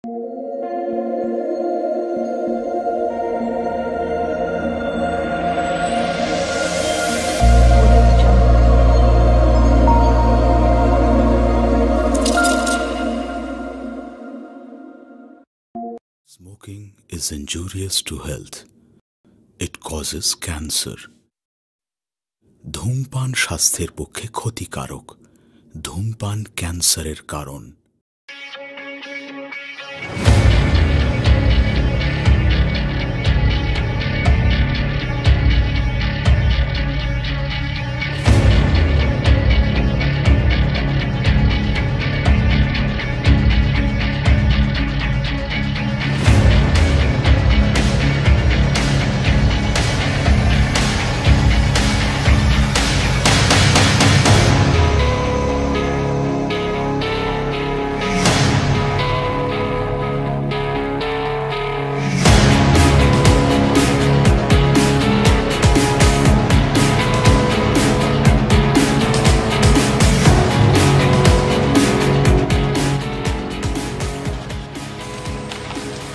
Smoking is injurious to health. It causes cancer. ধূমপান স্বাস্থ্যের পক্ষে ক্ষতিকারক। ধূমপান ক্যান্সারের কারণ।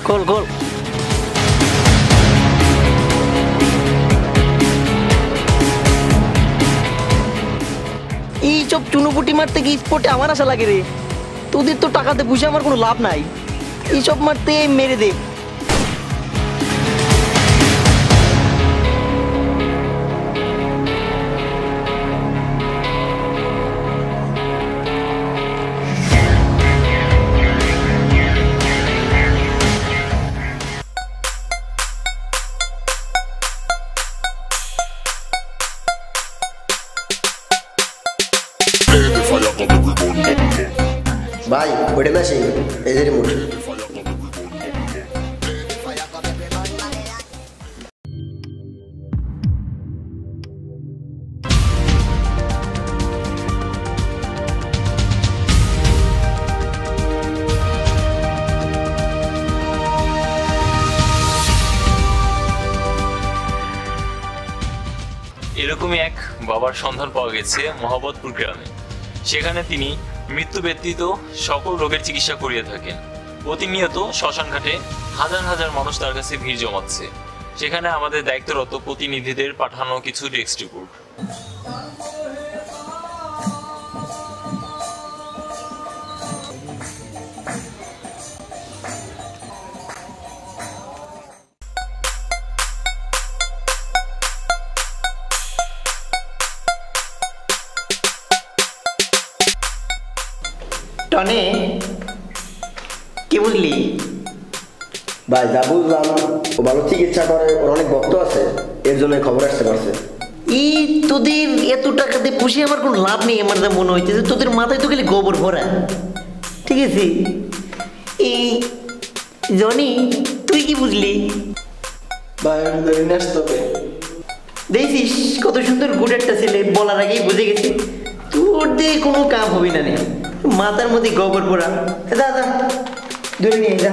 গোল গোল এইসব চুনোপুটি মারতে কি স্পোর্টে আমার আশা লাগে রে। তোদের তো টাকাতে পুষে আমার কোনো লাভ নাই। এইসব মারতে মেরে দে। ভাই ওইটা মেশিন, এই যে রিমোট। এরকমই এক বাবার সন্ধান পাওয়া গেছে মোহাম্মদপুর গ্রামে। সেখানে তিনি মৃত্যু ব্যতীত সকল রোগের চিকিৎসা করিয়ে থাকেন। প্রতিনিয়ত শ্মশানঘাটে হাজার হাজার মানুষ তার কাছে ভিড় জমাচ্ছে। সেখানে আমাদের দায়িত্বরত প্রতিনিধিদের পাঠানো কিছু ডেস্ক রিপোর্ট। টনে কি বুঝলি? ভাই যা বুঝলাম ও ভালো চিকিৎসা করে, ওর অনেক ভক্ত আছে, এর জন্য খবর আসতে পারছে। এই তোদের এত টাকাতে পুষে আমার কোনো লাভ নেই। আমার যা মনে হইতেছে তোদের মাথায় তো গেলে গোবর ভরা। ঠিক আছে, এই জনি তুই কি বুঝলি? ভাই ধরে নিয়ে আসতে হবে। দেখছিস কত সুন্দর গুড একটা ছেলে, বলার আগেই বুঝে গেছে। তোর দিয়ে কোনো কাম হবে না, মাথার মধ্যে গোবর ভরা। দাদা ধরে নিয়ে যা।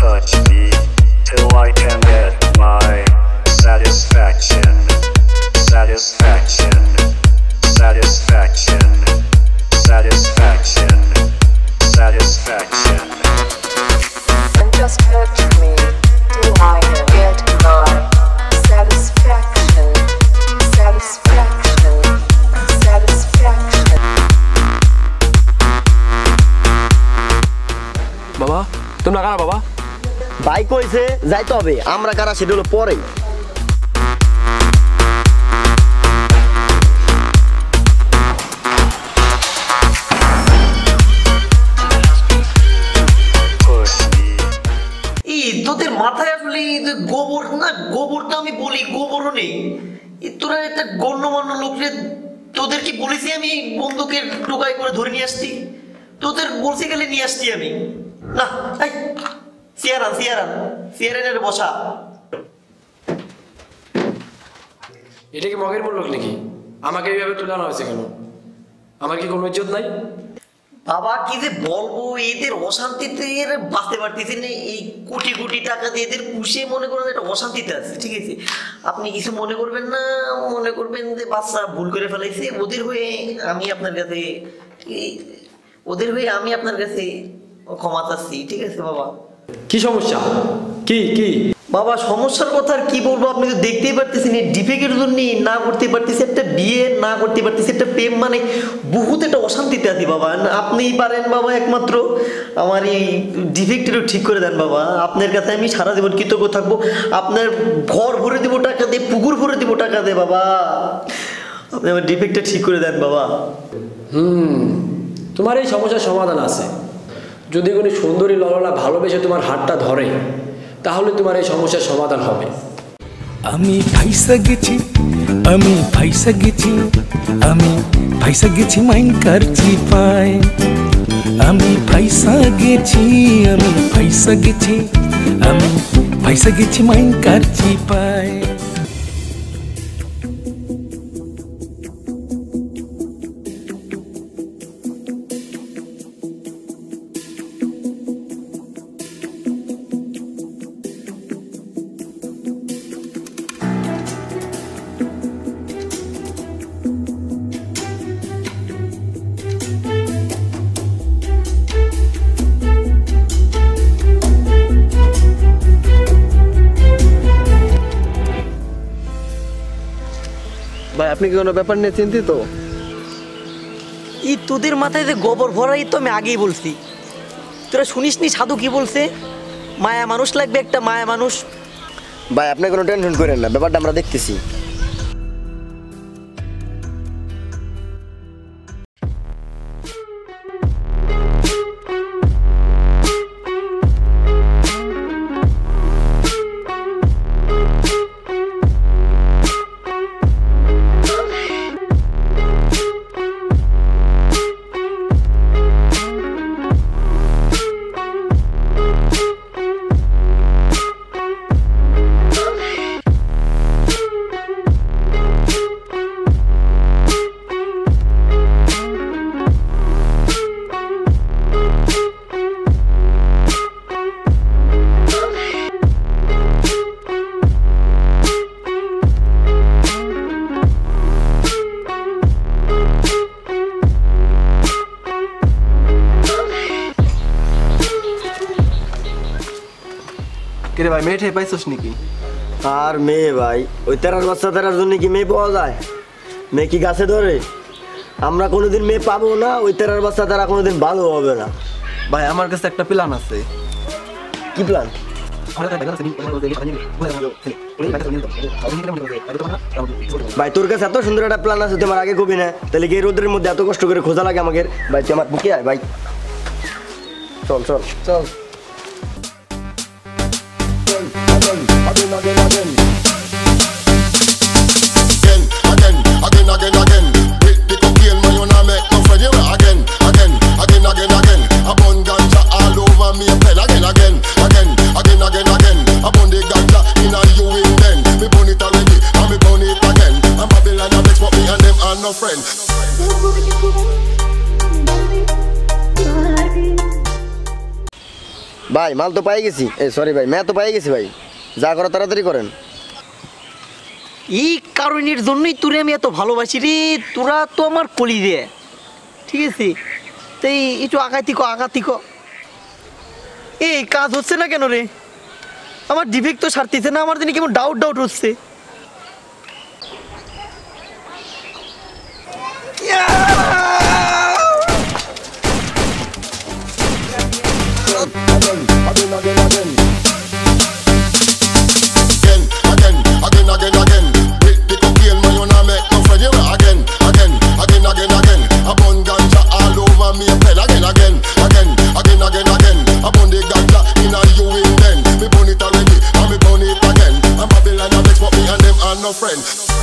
Touch me till I can get my satisfaction, satisfaction, satisfaction, satisfaction, satisfaction. And just touch me till I can get my satisfaction, satisfaction, satisfaction. বাবা তোমরা কারা বাবা? ভাই কইছে যাইতে হবে, আমরা কারা সেটা হলো পরে। তোদের মাথায় আসলে গোবর না, গোবরটা আমি বলি গোবরও নেই। তোরা একটা গণ্যমান্য লোকরে তোদের কি বলেছি আমি বন্দুকের টোকাই করে ধরে নিয়ে আসছি? তোদের বলছি গেলে নিয়ে আসছি আমি না। সিয়ারান সিয়ারান সিয়ারানের বসা। এটা কি মগের মূল্য নাকি? আমাকে এইভাবে তুলে আনা হয়েছে কেন? আমার কি কোনো ইজ্জত নাই? বাবা কি যে বলবো, এদের অশান্তিতে এরা বাঁচতে পারতেছে না। এই কোটি কোটি টাকা দিয়ে এদের পুষে মনে করেন একটা অশান্তিতে আছে। ঠিক আছে, আপনি কিছু মনে করবেন না, মনে করবেন যে বাচ্চা ভুল করে ফেলাইছে। ওদের হয়ে আমি আপনার কাছে ক্ষমা চাচ্ছি। ঠিক আছে বাবা। কি সমস্যা? কি কি বাবা সমস্যার কথা আর কি বলবো, আপনি তো দেখতেই পারতেছেন এই ডিফেক্টের জন্য না করতে পারতেছি একটা বিয়ে, না করতে পারতেছি একটা প্রেম, মানে বহুত একটা অশান্তিতে আছি বাবা। আপনিই পারেন বাবা একমাত্র আমার এই ডিফেক্টটা ঠিক করে দেন বাবা। আপনার কাছে আমি সারা জীবন কৃতজ্ঞ থাকবো। আপনার ঘর ভরে দেবো টাকা দিয়ে, পুকুর ভরে দেবো টাকা দিয়ে বাবা। আপনি আমার ডিফেক্টটা ঠিক করে দেন বাবা। তোমার এই সমস্যার সমাধান আছে। যদি কোনো সুন্দরী ললনা ভালোবেসে তোমার হাতটা ধরে, তাহলে তোমার এই সমস্যার সমাধান হবে। আমি ফাইসা গেছি মাইন কারছি পায়, আমি ফাইসা গেছি মাইন কারছি পায়। ভাই আপনি কি কোনো ব্যাপার নিয়ে চিন্তিত? তোদের মাথায় যে গোবর ভরাই তো আমি আগেই বলছি। তোরা শুনিস নি সাধু কি বলছে? মায়া মানুষ লাগবে, একটা মায়া মানুষ। ভাই আপনি কোনো টেনশন করেন না, ব্যাপারটা আমরা দেখতেছি। কে ভাই মেয়ে ঠেয়ে পাইছস নাকি? আর মেয়ে ভাই, ওই তেরার বাচ্চা তেরার জন্য কি মেয়ে পাওয়া যায়? মেয়ে কি গাছে ধরে? আমরা কোনোদিন মেয়ে পাবো না, ওই তেরার বাচ্চা তারা কোনোদিন ভালো হবে না। ভাই আমার কাছে একটা প্ল্যান আছে। কি প্ল্যান? ভাই তোর কাছে এত সুন্দর একটা প্ল্যান আছে, তোমার আগে কবি না? তাহলে কি রোদের মধ্যে এত কষ্ট করে খোঁজা লাগে আমাকে? ভাই তুই আমার বুকে আয় ভাই, চল চল চল। ভাই মাল তো পাই গেছি, সরি ভাই মেয়ে তো পাই গেছি ভাই, যা করো তাড়াতাড়ি করেন। এই কারণের জন্যই তোরে আমি এত ভালোবাসি রে, তোরা তো আমার কলি রে। ঠিক আছে, তাই একটু আগাতিক এই কাজ হচ্ছে না কেন রে? আমার ডিফেক্ট তো সারতেছে না, আমার দিনে কেমন ডাউট হচ্ছে। No friend.